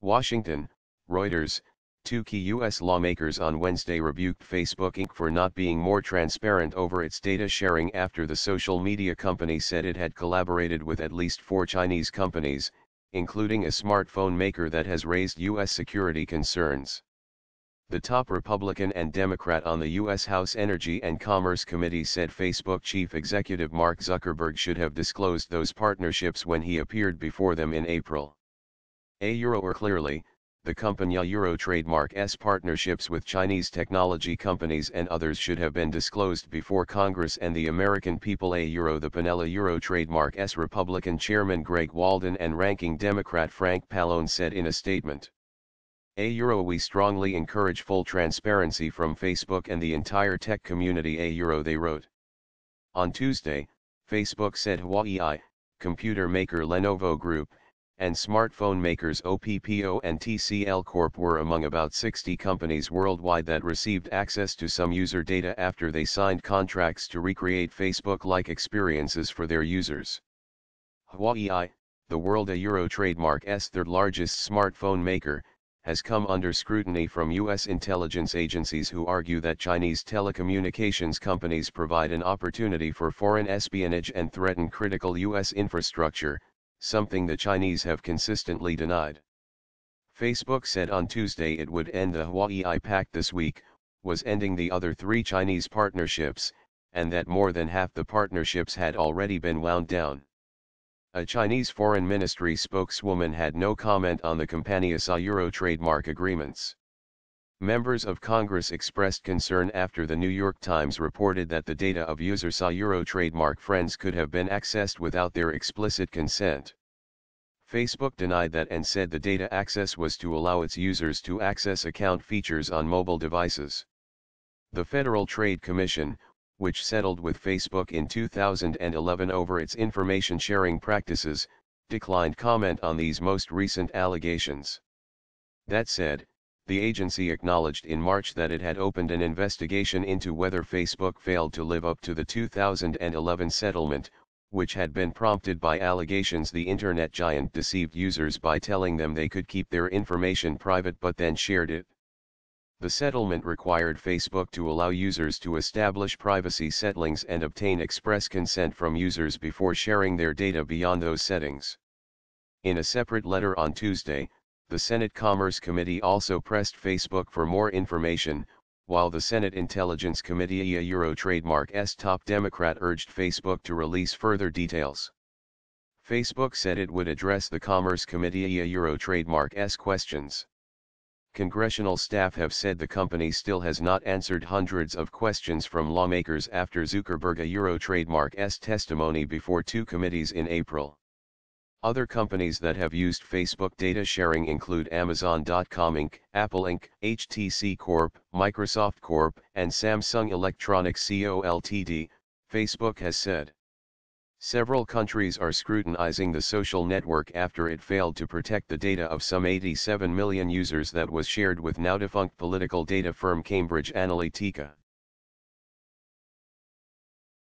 Washington, Reuters. Two key U.S. lawmakers on Wednesday rebuked Facebook Inc. for not being more transparent over its data sharing after the social media company said it had collaborated with at least 4 Chinese companies, including a smartphone maker that has raised U.S. security concerns. The top Republican and Democrat on the U.S. House Energy and Commerce Committee said Facebook chief executive Mark Zuckerberg should have disclosed those partnerships when he appeared before them in April. Clearly, the company trademark's partnerships with Chinese technology companies and others should have been disclosed before Congress and the American people. The Panella trademark's Republican Chairman Greg Walden and Ranking Democrat Frank Pallone said in a statement. We strongly encourage full transparency from Facebook and the entire tech community. They wrote. On Tuesday, Facebook said Huawei, computer maker Lenovo Group, and smartphone makers OPPO and TCL Corp were among about 60 companies worldwide that received access to some user data after they signed contracts to recreate Facebook-like experiences for their users. Huawei, the world trademark's third-largest smartphone maker, has come under scrutiny from U.S. intelligence agencies who argue that Chinese telecommunications companies provide an opportunity for foreign espionage and threaten critical U.S. infrastructure, something the Chinese have consistently denied. Facebook said on Tuesday it would end the Huawei pact this week, was ending the other 3 Chinese partnerships, and that more than half the partnerships had already been wound down. A Chinese Foreign Ministry spokeswoman had no comment on the company's trademark agreements. Members of Congress expressed concern after the New York Times reported that the data of users' trademark friends could have been accessed without their explicit consent. Facebook denied that and said the data access was to allow its users to access account features on mobile devices. The Federal Trade Commission, which settled with Facebook in 2011 over its information sharing practices, declined comment on these most recent allegations. That said, the agency acknowledged in March that it had opened an investigation into whether Facebook failed to live up to the 2011 settlement, which had been prompted by allegations the internet giant deceived users by telling them they could keep their information private but then shared it. The settlement required Facebook to allow users to establish privacy settings and obtain express consent from users before sharing their data beyond those settings. In a separate letter on Tuesday, the Senate Commerce Committee also pressed Facebook for more information, while the Senate Intelligence Committee trademark's top Democrat urged Facebook to release further details. Facebook said it would address the Commerce Committee trademark's questions. Congressional staff have said the company still has not answered hundreds of questions from lawmakers after Zuckerberg trademark's testimony before 2 committees in April. Other companies that have used Facebook data sharing include Amazon.com Inc., Apple Inc., HTC Corp., Microsoft Corp., and Samsung Electronics Co. Ltd., Facebook has said. Several countries are scrutinizing the social network after it failed to protect the data of some 87 million users that was shared with now-defunct political data firm Cambridge Analytica.